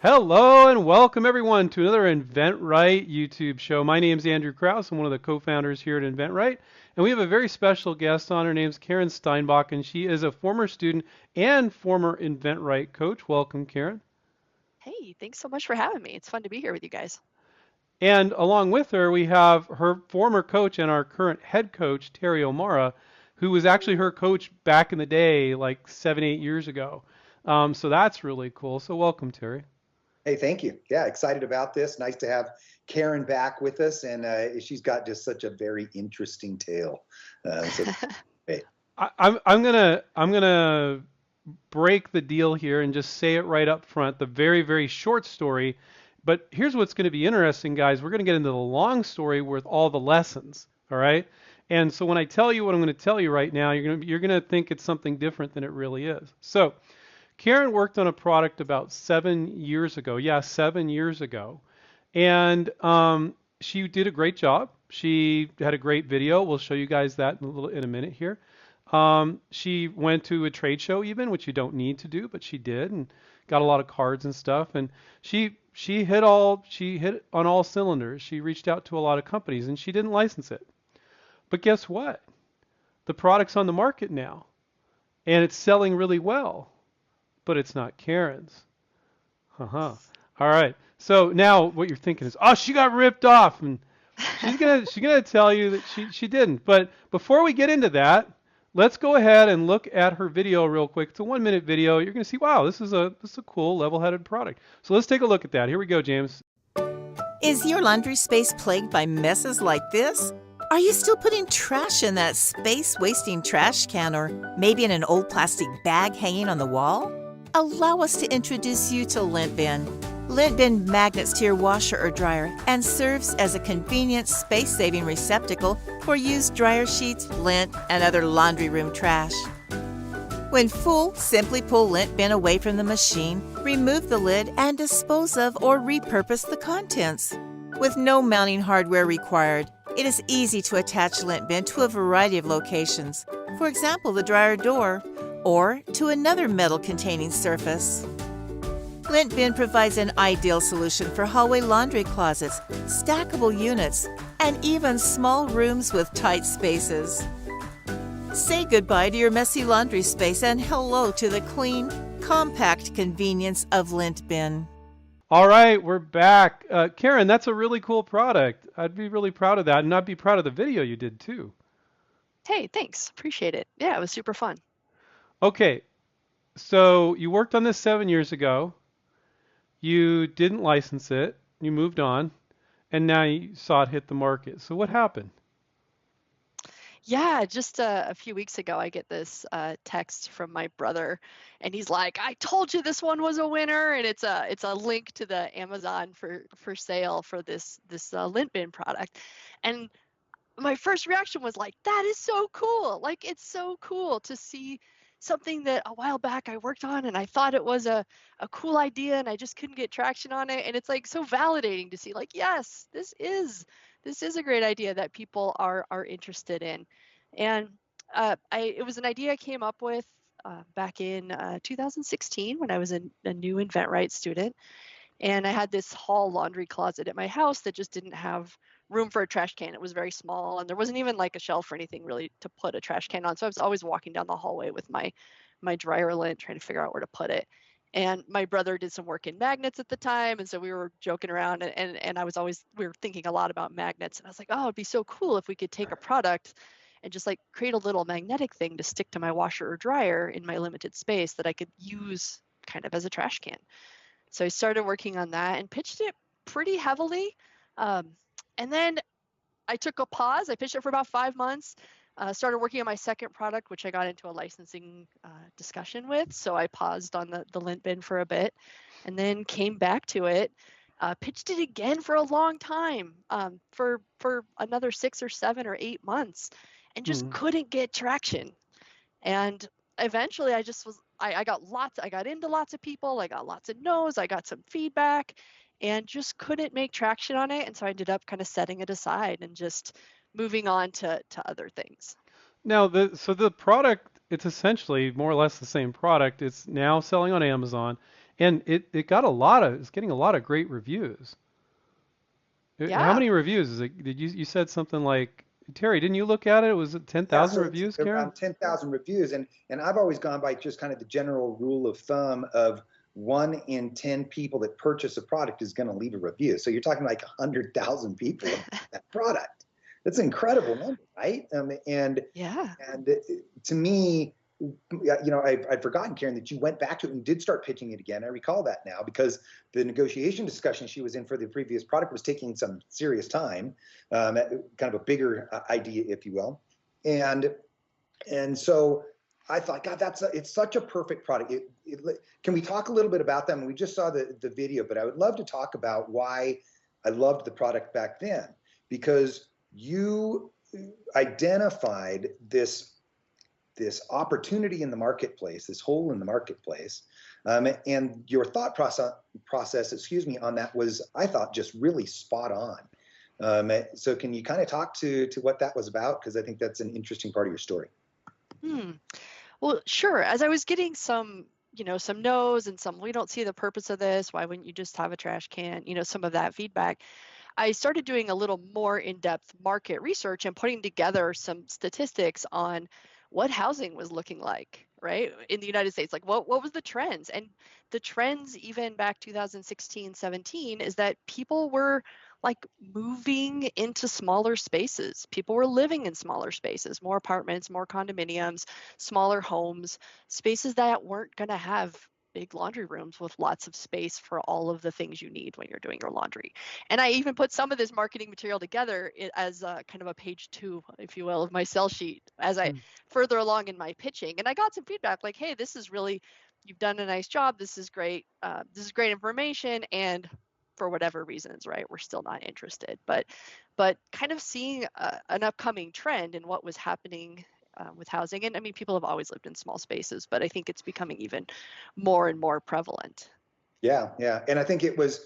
Hello and welcome everyone to another inventRight YouTube show. My name is Andrew Krause. I'm one of the co-founders here at inventRight, and we have a very special guest on. Her name's Karen Steinbock, and she is a former student and former inventRight coach. Welcome, Karen. Hey, thanks so much for having me. It's fun to be here with you guys. And along with her, we have her former coach and our current head coach, Terry O'Mara, who was actually her coach back in the day, like 7, 8 years ago. So that's really cool. So welcome, Terry. Hey, thank you. Yeah, excited about this. Nice to have Karen back with us, and she's got just such a very interesting tale. So, hey. I'm gonna break the deal here and just say it right up front. The very short story, but here's what's going to be interesting, guys. We're going to get into the long story with all the lessons. All right. And so when I tell you what I'm going to tell you right now, you're gonna think it's something different than it really is. So Karen worked on a product about 7 years ago. Yeah, 7 years ago. And she did a great job. She had a great video. We'll show you guys that in a minute here. She went to a trade show even, which you don't need to do, but she did, and got a lot of cards and stuff. And she hit on all cylinders. She reached out to a lot of companies, and she didn't license it. But guess what? The product's on the market now, and it's selling really well, but it's not Karen's. Uh-huh. All right. So now what you're thinking is, oh, she got ripped off, and she's gonna tell you that she didn't. But before we get into that, let's go ahead and look at her video real quick. It's a 1 minute video. You're gonna see, wow, this is a cool level-headed product. So let's take a look at that. Here we go, James. Is your laundry space plagued by messes like this? Are you still putting trash in that space-wasting trash can or maybe in an old plastic bag hanging on the wall? Allow us to introduce you to Lint Bin. Lint Bin magnets to your washer or dryer and serves as a convenient space-saving receptacle for used dryer sheets, lint, and other laundry room trash. When full, simply pull Lint Bin away from the machine, remove the lid, and dispose of or repurpose the contents. With no mounting hardware required, it is easy to attach Lint Bin to a variety of locations, for example, the dryer door, or to another metal-containing surface. Lint Bin provides an ideal solution for hallway laundry closets, stackable units, and even small rooms with tight spaces. Say goodbye to your messy laundry space and hello to the clean, compact convenience of Lint Bin. All right, we're back. Karen, that's a really cool product. I'd be really proud of that, and I'd be proud of the video you did too. Hey, thanks. Appreciate it. Yeah, it was super fun. Okay, so you worked on this 7 years ago. You didn't license it. You moved on, and now you saw it hit the market. So what happened? Yeah, just a few weeks ago, I get this text from my brother, and he's like, "I told you this one was a winner," and it's a link to the Amazon for sale for this Lint Bin product, and my first reaction was like, that is so cool. Like, it's so cool to see something that a while back I worked on and I thought it was a cool idea and I just couldn't get traction on it. And it's like so validating to see like, yes, this is a great idea that people are interested in. And it was an idea I came up with back in 2016 when I was a new inventRight student. And I had this hall laundry closet at my house that just didn't have room for a trash can. It was very small and there wasn't even like a shelf or anything really to put a trash can on. So I was always walking down the hallway with my dryer lint trying to figure out where to put it. And my brother did some work in magnets at the time. And so we were joking around and we were thinking a lot about magnets. And I was like, oh, it'd be so cool if we could take a product and just like create a little magnetic thing to stick to my washer or dryer in my limited space that I could use kind of as a trash can. So I started working on that and pitched it pretty heavily. And then I took a pause. I pitched it for about 5 months, started working on my second product, which I got into a licensing discussion with. So I paused on the Lint Bin for a bit and then came back to it, pitched it again for a long time, for another 6 or 7 or 8 months, and just Hmm. couldn't get traction. And eventually I got into lots of people, I got lots of no's, I got some feedback and just couldn't make traction on it. And so I ended up kind of setting it aside and just moving on to other things. Now, the product, it's essentially more or less the same product. It's now selling on Amazon, and it's getting a lot of great reviews. How Yeah. many reviews is it? You said something like, Terry, didn't you look at it? Was it Yeah, 10,000 so it's reviews, Karen? around 10,000 reviews, and I've always gone by just kind of the general rule of thumb of 1 in 10 people that purchase a product is going to leave a review. So you're talking like 100,000 people of that product. That's an incredible number, right? Yeah. And to me, I'd forgotten, Karen, that you went back to it and did start pitching it again. I recall that now because the negotiation discussion she was in for the previous product was taking some serious time, kind of a bigger idea, if you will. And so I thought, God, it's such a perfect product. Can we talk a little bit about them? We just saw the video, but I would love to talk about why I loved the product back then, because you identified this opportunity in the marketplace, this hole in the marketplace, and your thought process, on that was, I thought, just really spot on. So can you kind of talk to what that was about? Because I think that's an interesting part of your story. Well, sure. As I was getting some no's and some, we don't see the purpose of this. Why wouldn't you just have a trash can? Some of that feedback. I started doing a little more in-depth market research and putting together some statistics on what housing was looking like, right, in the United States. Like what was the trends? And the trends even back 2016, 17 is that people were like moving into smaller spaces. People were living in smaller spaces, more apartments, more condominiums, smaller homes, spaces that weren't going to have big laundry rooms with lots of space for all of the things you need when you're doing your laundry. And I even put some of this marketing material together as kind of a page 2, if you will, of my sell sheet as I further along in my pitching. And I got some feedback like, hey, you've done a nice job. This is great. This is great information. And for whatever reasons, right, we're still not interested. But kind of seeing an upcoming trend in what was happening with housing. And I mean, people have always lived in small spaces, but I think it's becoming even more and more prevalent. Yeah. And I think it was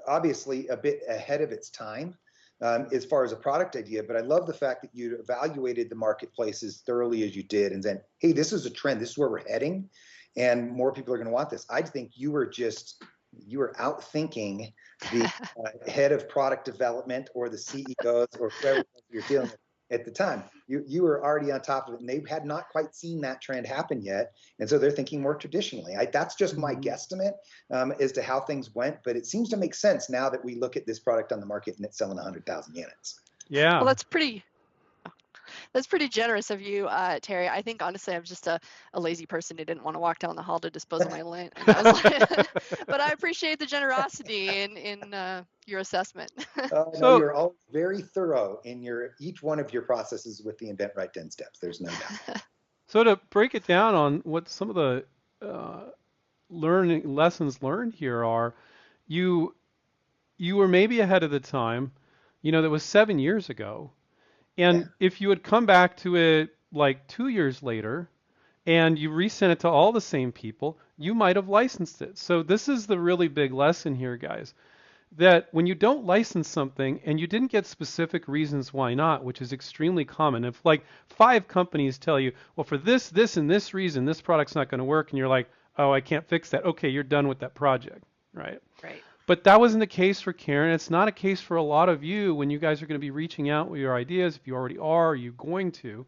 obviously a bit ahead of its time as far as a product idea. But I love the fact that you evaluated the marketplace as thoroughly as you did and said, hey, this is a trend. This is where we're heading. And more people are going to want this. I think you were out thinking the head of product development or the CEOs or whoever you're dealing with at the time. You were already on top of it, and they had not quite seen that trend happen yet, and so they're thinking more traditionally. That's just my guesstimate as to how things went, but it seems to make sense now that we look at this product on the market and it's selling 100,000 units. Yeah. Well, that's pretty generous of you, Terry. I think honestly, I'm just a lazy person who didn't want to walk down the hall to dispose of my lint. But I appreciate the generosity in your assessment. So you're always very thorough in each one of your processes with the inventRight 10 steps. There's no doubt. So to break it down on what some of the lessons learned here are, you were maybe ahead of the time. That was 7 years ago. And if you had come back to it like 2 years later and you resent it to all the same people, you might have licensed it. So this is the really big lesson here, guys, that when you don't license something and you didn't get specific reasons why not, which is extremely common. If like 5 companies tell you, well, for this, and this reason, this product's not going to work, and you're like, oh, I can't fix that. Okay, you're done with that project, right? Right. But that wasn't the case for Karen. It's not a case for a lot of you when you guys are going to be reaching out with your ideas. If you already are you going to?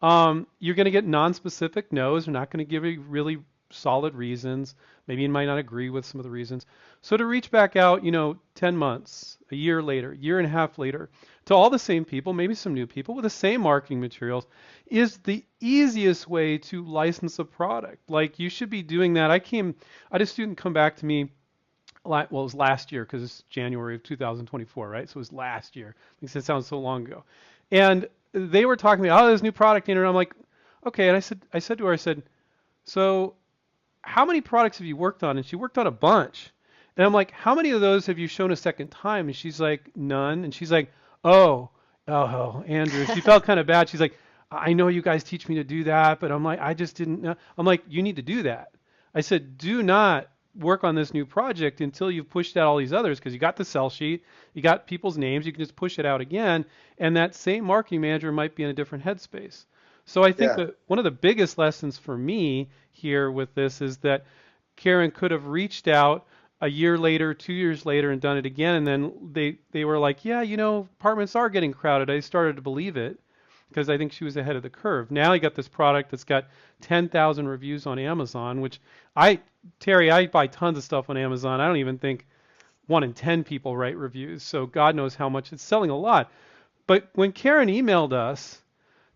You're going to get non-specific no's. They're not going to give you really solid reasons. Maybe you might not agree with some of the reasons. So to reach back out, 10 months, a year later, year and a half later, to all the same people, maybe some new people with the same marketing materials, is the easiest way to license a product. Like you should be doing that. I had a student come back to me. Well, it was last year because it's January of 2024, right? So it was last year. It sounds so long ago. And they were talking to me, this new product, and I'm like, okay. And I said to her, so how many products have you worked on? And she worked on a bunch. And I'm like, how many of those have you shown a second time? And she's like, none. And she's like, oh, Andrew. She felt kind of bad. She's like, I know you guys teach me to do that, but I'm like, I just didn't know. I'm like, you need to do that. I said, do not work on this new project until you've pushed out all these others, because you got the sell sheet, you got people's names, you can just push it out again, and that same marketing manager might be in a different headspace. So I think that one of the biggest lessons for me here with this is that Karen could have reached out a year later, 2 years later, and done it again. And then they were like, yeah, apartments are getting crowded. I started to believe it because I think she was ahead of the curve. Now you got this product that's got 10,000 reviews on Amazon, which Terry, I buy tons of stuff on Amazon. I don't even think 1 in 10 people write reviews. So God knows how much it's selling, a lot. But when Karen emailed us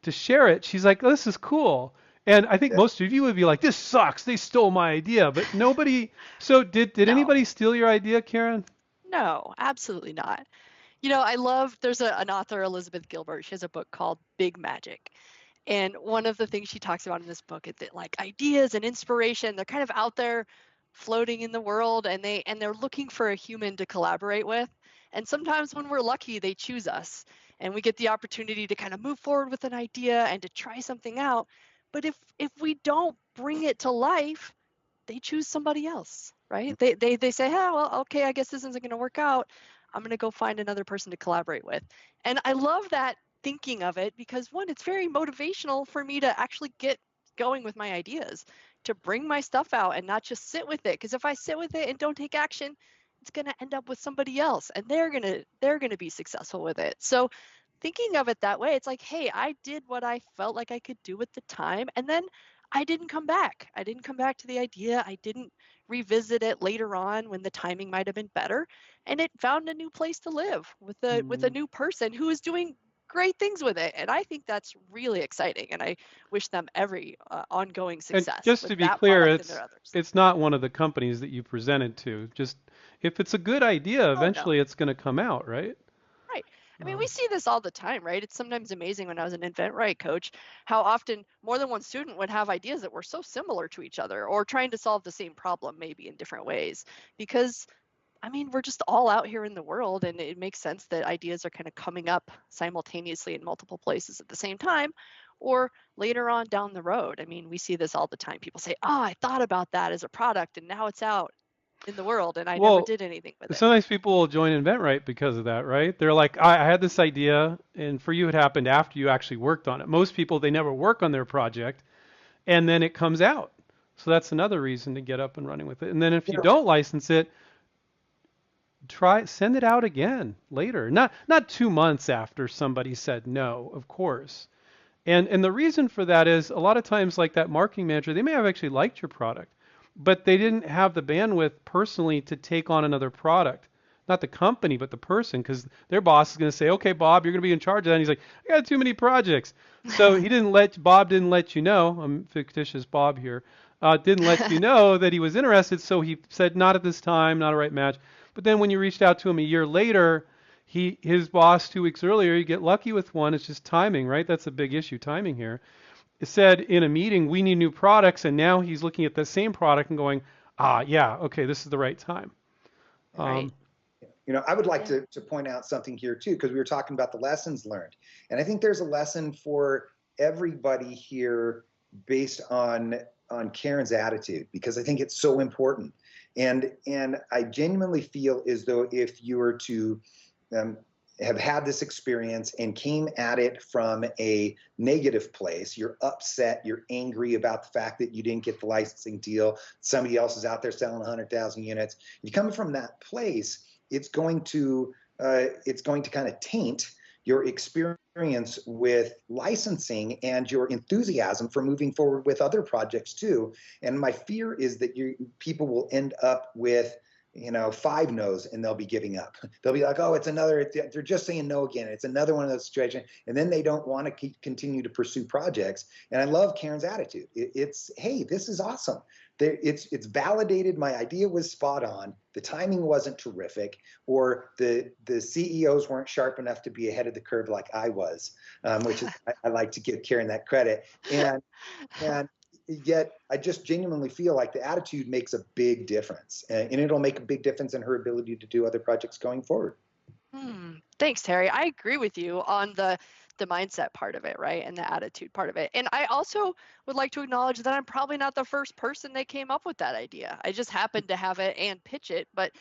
to share it, she's like, oh, this is cool. And I think most of you would be like, this sucks. They stole my idea. But nobody. So did No. anybody steal your idea, Karen? No, absolutely not. There's an author, Elizabeth Gilbert. She has a book called Big Magic. And one of the things she talks about in this book is that like ideas and inspiration, they're kind of out there floating in the world, and they're looking for a human to collaborate with. And sometimes when we're lucky, they choose us and we get the opportunity to kind of move forward with an idea and to try something out. But if we don't bring it to life, they choose somebody else, right? They say, oh, well, okay, I guess this isn't going to work out. I'm going to go find another person to collaborate with. And I love that thinking of it because, one, it's very motivational for me to actually get going with my ideas, to bring my stuff out and not just sit with it. Because if I sit with it and don't take action, it's going to end up with somebody else, and they're going to be successful with it. So thinking of it that way, it's like, hey, I did what I felt like I could do at the time, and then I didn't come back. I didn't come back to the idea. I didn't revisit it later on when the timing might have been better, and it found a new place to live with a new person who is doing great things with it. And I think that's really exciting, and I wish them every ongoing success. And just with to be that clear, product and their others. it's not one of the companies that you presented to. Just if it's a good idea, eventually it's going to come out, right? Right. I mean, we see this all the time, right? It's sometimes amazing when I was an inventRight coach, how often more than one student would have ideas that were so similar to each other, or trying to solve the same problem maybe in different ways. Because, I mean, we're just all out here in the world, and it makes sense that ideas are kind of coming up simultaneously in multiple places at the same time, or later on down the road. I mean, we see this all the time. People say, oh, I thought about that as a product, and now it's out in the world, and I never did anything with it. Sometimes people will join inventRight because of that, right? They're like, I had this idea, and for you it happened after you actually worked on it. Most people, they never work on their project, and then it comes out. So that's another reason to get up and running with it. And then if you don't license it, send it out again later. Not 2 months after somebody said no, of course. And the reason for that is a lot of times, like that marketing manager, they may have actually liked your product, but they didn't have the bandwidth personally to take on another product. Not the company, but the person, because their boss is going to say, okay, Bob, you're going to be in charge of that. And he's like, I got too many projects. So Bob didn't let you know, I'm fictitious Bob here, didn't let you know that he was interested. So he said, not at this time, not a right match. But then when you reached out to him a year later, his boss 2 weeks earlier, you get lucky with one. It's just timing, right? That's a big issue, timing here. It said in a meeting, we need new products, and now he's looking at the same product and going, yeah, okay, this is the right time. Right. I would like to point out something here too, because we were talking about the lessons learned. And I think there's a lesson for everybody here based on Karen's attitude, because I think it's so important. And I genuinely feel as though if you were to have had this experience and came at it from a negative place, you're upset, you're angry about the fact that you didn't get the licensing deal, somebody else is out there selling 100,000 units. If you're coming from that place, it's going to kind of taint your experience with licensing and your enthusiasm for moving forward with other projects too. And my fear is that people will end up with 5 no's, and they'll be giving up. They'll be like, oh, they're just saying no again. It's another one of those situations. And then they don't want to continue to pursue projects. And I love Karen's attitude. It's, hey, this is awesome. It's validated. My idea was spot on. The timing wasn't terrific, or the CEOs weren't sharp enough to be ahead of the curve like I was, which is, I like to give Karen that credit. And yet I just genuinely feel like the attitude makes a big difference, and it'll make a big difference in her ability to do other projects going forward. Thanks, Terry. I agree with you on the the mindset part of it, right? And the attitude part of it. And I also would like to acknowledge that I'm probably not the first person that came up with that idea. I just happened to have it and pitch it, but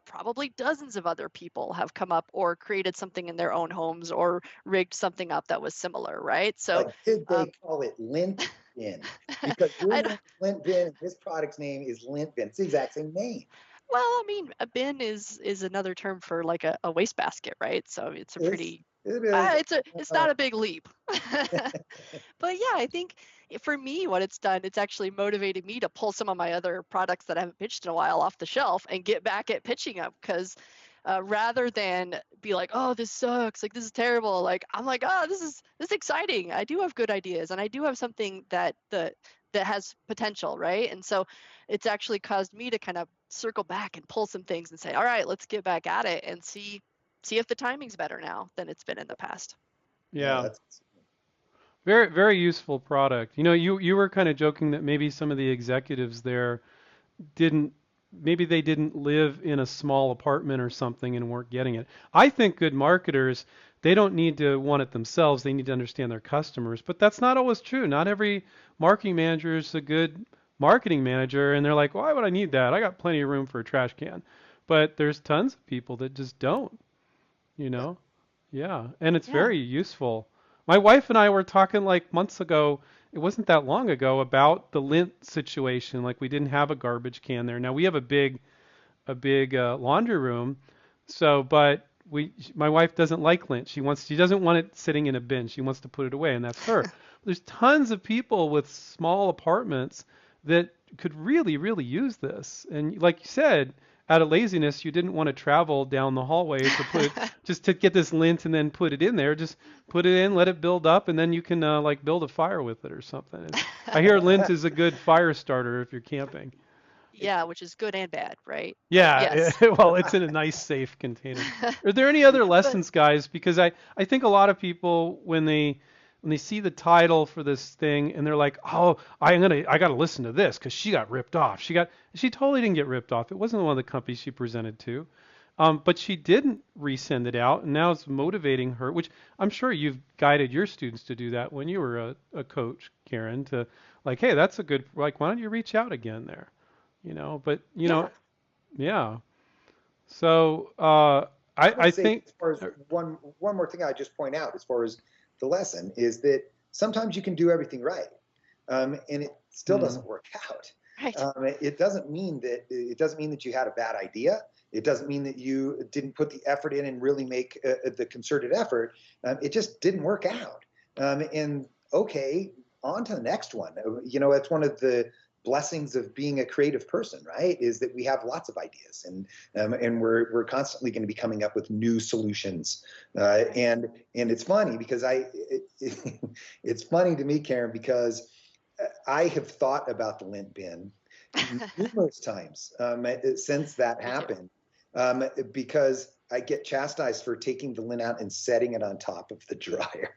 probably dozens of other people have come up or created something in their own homes or rigged something up that was similar, right? So Like, did they call it lint bin? Because your I name is lint bin and this product's name is lint bin. It's the exact same name. well, I mean, a bin is another term for like a wastebasket, right? So it's a pretty It is. it's not a big leap. But yeah, I think for me, what it's done, it's actually motivated me to pull some of my other products that I haven't pitched in a while off the shelf and get back at pitching them. Because rather than be like, oh, this sucks, like this is terrible, like I'm like, oh, this is exciting. I do have good ideas, and I do have something that has potential, right? And so it's actually caused me to kind of circle back and pull some things and say, all right, let's get back at it and see if the timing's better now than it's been in the past. Yeah. Very, very useful product. You were kind of joking that maybe some of the executives there maybe they didn't live in a small apartment or something and weren't getting it. I think good marketers, they don't need to want it themselves. They need to understand their customers. But that's not always true. Not every marketing manager is a good marketing manager, and they're like, why would I need that? I got plenty of room for a trash can. But there's tons of people that just don't, Yeah. And it's very useful. My wife and I were talking like months ago, it wasn't that long ago, about the lint situation. Like, we didn't have a garbage can there. Now we have a big laundry room. So, but my wife doesn't like lint. She doesn't want it sitting in a bin. She wants to put it away, and that's her. There's tons of people with small apartments that could really, really use this. And like you said, out of laziness, you didn't want to travel down the hallway to put just to get this lint and then put it in there. Just put it in, let it build up, and then you can like build a fire with it or something. I hear lint is a good fire starter if you're camping. Yeah, which is good and bad, right? Yeah. Yes. Well, it's in a nice, safe container. Are there any other lessons, guys? Because I think a lot of people, when they see the title for this thing and they're like, oh, I got to listen to this because she got ripped off. She totally didn't get ripped off. It wasn't one of the companies she presented to. But she didn't resend it out, and now it's motivating her, which I'm sure you've guided your students to do that when you were a coach, Karen, to like, hey, that's a good, like, why don't you reach out again there? But, yeah. So I think. As far as one more thing I just point out as far as the lesson is that sometimes you can do everything right, and it still doesn't work out. Right. It doesn't mean that you had a bad idea. It doesn't mean that you didn't put the effort in and really make the concerted effort. It just didn't work out. And okay, on to the next one. That's one of the blessings of being a creative person, right? Is that we have lots of ideas, and we're constantly going to be coming up with new solutions. And it's funny because it's funny to me, Karen, because I have thought about the lint bin numerous times since that happened, because I get chastised for taking the lint out and setting it on top of the dryer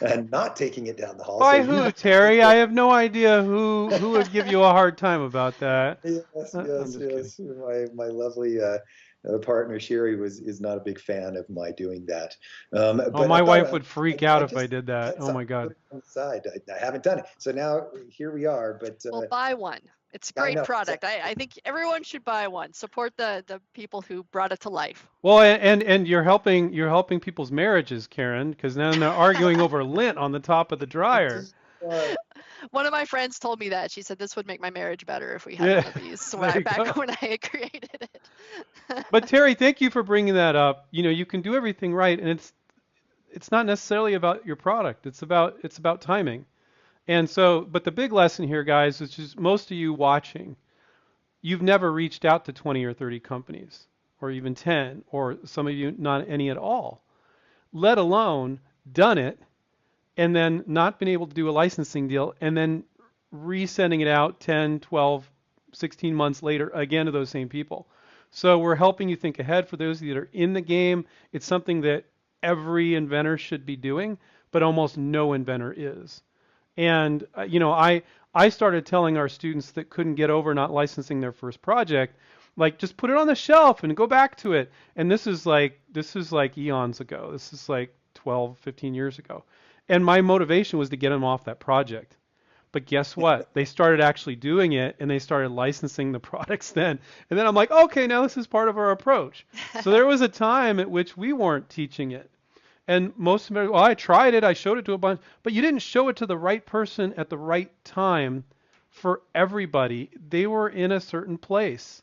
and not taking it down the hall. By who, Terry? I have no idea who would give you a hard time about that. Yes. My lovely partner Sherry is not a big fan of my doing that. But my wife would freak out if I did that. Oh my God. On the side. I haven't done it. So now here we are. But well, buy one. It's a great product. I think everyone should buy one. Support the people who brought it to life. Well, and you're helping people's marriages, Karen, because now they're arguing over lint on the top of the dryer. One of my friends told me that. She said this would make my marriage better if we had one of these. So back when I created it. But Terry, thank you for bringing that up. You can do everything right, and it's not necessarily about your product. It's about timing. And so, but the big lesson here, guys, is just most of you watching, you've never reached out to 20 or 30 companies, or even 10, or some of you not any at all, let alone done it, and then not been able to do a licensing deal, and then resending it out 10, 12, 16 months later, again to those same people. So we're helping you think ahead. For those of you that are in the game, it's something that every inventor should be doing, but almost no inventor is. And, I started telling our students that couldn't get over not licensing their first project, like, just put it on the shelf and go back to it. And this is like eons ago. This is like 12, 15 years ago. And my motivation was to get them off that project. But guess what? They started actually doing it, and they started licensing the products then. And then I'm like, okay, now this is part of our approach. So there was a time at which we weren't teaching it. And most of it, well, I tried it, I showed it to a bunch, but you didn't show it to the right person at the right time for everybody. They were in a certain place,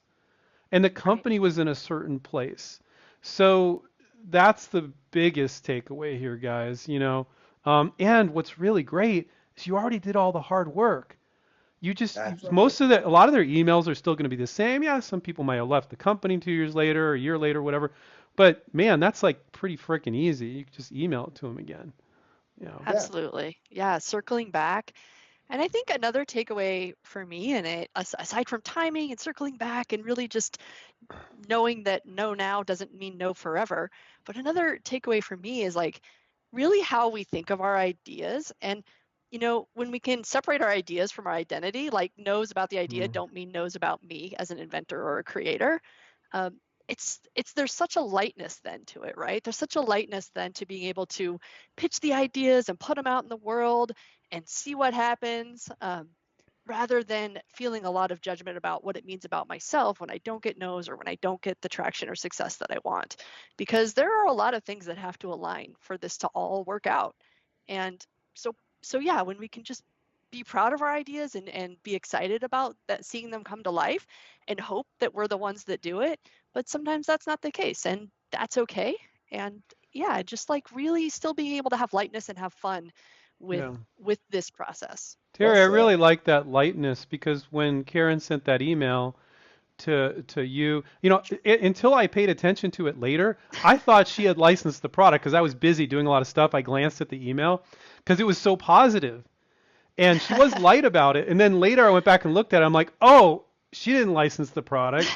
and the company was in a certain place. So that's the biggest takeaway here, guys. And what's really great is you already did all the hard work. You just most of a lot of their emails are still going to be the same. Yeah, some people might have left the company 2 years later, or a year later, whatever. But man, that's like pretty freaking easy. You can just email it to them again. Absolutely. Yeah, circling back. And I think another takeaway for me in it, aside from timing and circling back and really just knowing that no now doesn't mean no forever, but another takeaway for me is like really how we think of our ideas. And when we can separate our ideas from our identity, like knows about the idea don't mean knows about me as an inventor or a creator. There's such a lightness then to it, right? There's such a lightness then to being able to pitch the ideas and put them out in the world and see what happens, rather than feeling a lot of judgment about what it means about myself when I don't get no's or when I don't get the traction or success that I want. Because there are a lot of things that have to align for this to all work out. And so yeah, when we can just be proud of our ideas and be excited about that, seeing them come to life, and hope that we're the ones that do it. But sometimes that's not the case, and that's okay. And yeah, just like really still being able to have lightness and have fun with this process. Terry, I really like that lightness, because when Karen sent that email to you, until I paid attention to it later, I thought she had licensed the product because I was busy doing a lot of stuff. I glanced at the email because it was so positive. And she was light about it. And then later I went back and looked at it. I'm like, oh, she didn't license the product.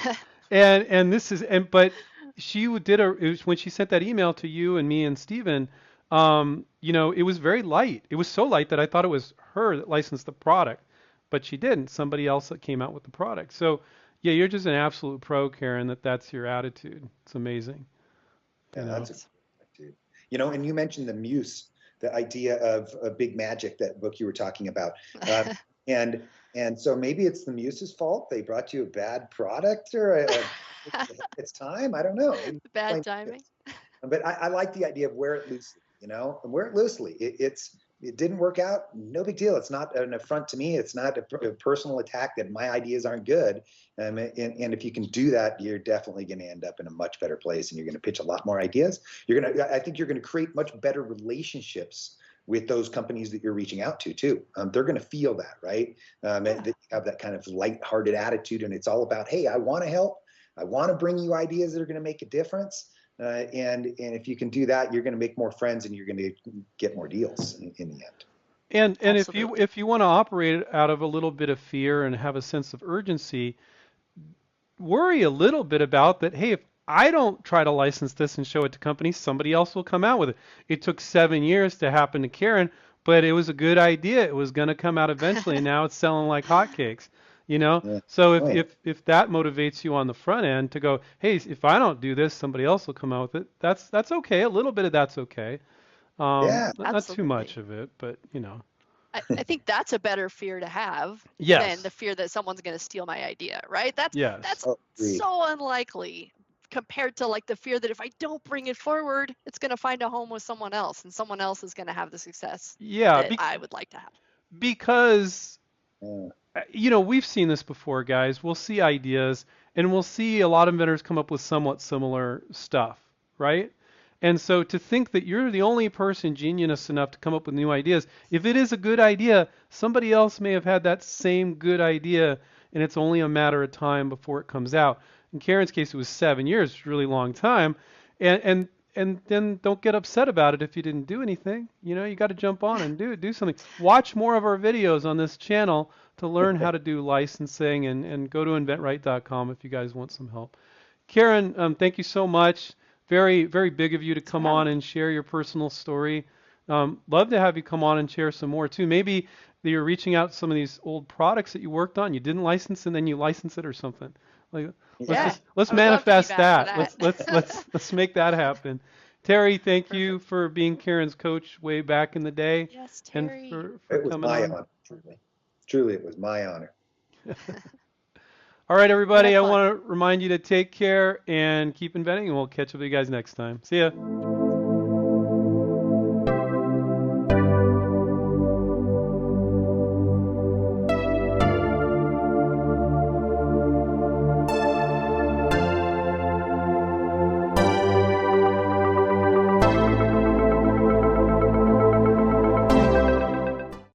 But she when she sent that email to you and me and Steven, it was very light. It was so light that I thought it was her that licensed the product, but she didn't. Somebody else that came out with the product. So yeah, you're just an absolute pro, Karen, that's your attitude. It's amazing. That's attitude. And you mentioned the muse, the idea of big magic, that book you were talking about. And so maybe it's the muse's fault. They brought you a bad product, or it's time. I don't know. Bad timing. But I like the idea of wear it loosely, and wear it loosely. It didn't work out. No big deal. It's not an affront to me. It's not a personal attack that my ideas aren't good. And if you can do that, you're definitely going to end up in a much better place, and you're going to pitch a lot more ideas. I think you're going to create much better relationships with those companies that you're reaching out to too. They're going to feel that, right? That you have that kind of lighthearted attitude, and it's all about, hey, I want to help. I want to bring you ideas that are going to make a difference. And if you can do that, you're going to make more friends, and you're going to get more deals in the end. And if you want to operate out of a little bit of fear and have a sense of urgency, worry a little bit about that. Hey, if I don't try to license this and show it to companies, somebody else will come out with it. It took 7 years to happen to Karen, but it was a good idea. It was going to come out eventually, and now it's selling like hotcakes. Yeah. So if that motivates you on the front end to go, hey, if I don't do this, somebody else will come out with it. That's okay. A little bit of that's okay. Not too much of it, but I think that's a better fear to have than the fear that someone's going to steal my idea, right? That's so unlikely compared to like the fear that if I don't bring it forward, it's going to find a home with someone else, and someone else is going to have the success that I would like to have. Because we've seen this before, guys. We'll see ideas, and we'll see a lot of inventors come up with somewhat similar stuff, right? And so to think that you're the only person genius enough to come up with new ideas, if it is a good idea, somebody else may have had that same good idea, and it's only a matter of time before it comes out. In Karen's case, it was 7 years, it's a really long time. And then don't get upset about it if you didn't do anything. You got to jump on and do something. Watch more of our videos on this channel to learn how to do licensing, and go to inventRight.com if you guys want some help. Karen, thank you so much. Very, very big of you to come on and share your personal story. Love to have you come on and share some more too. Maybe you're reaching out to some of these old products that you worked on, you didn't license, and then you license it or something. Let's manifest that. Let's make that happen. Terry, thank you for being Karen's coach way back in the day. Yes, And Terry. for It was coming my on. honor, truly. Truly, it was my honor. All right, everybody, I fun. want to remind you to take care and keep inventing, and we'll catch up with you guys next time. See ya.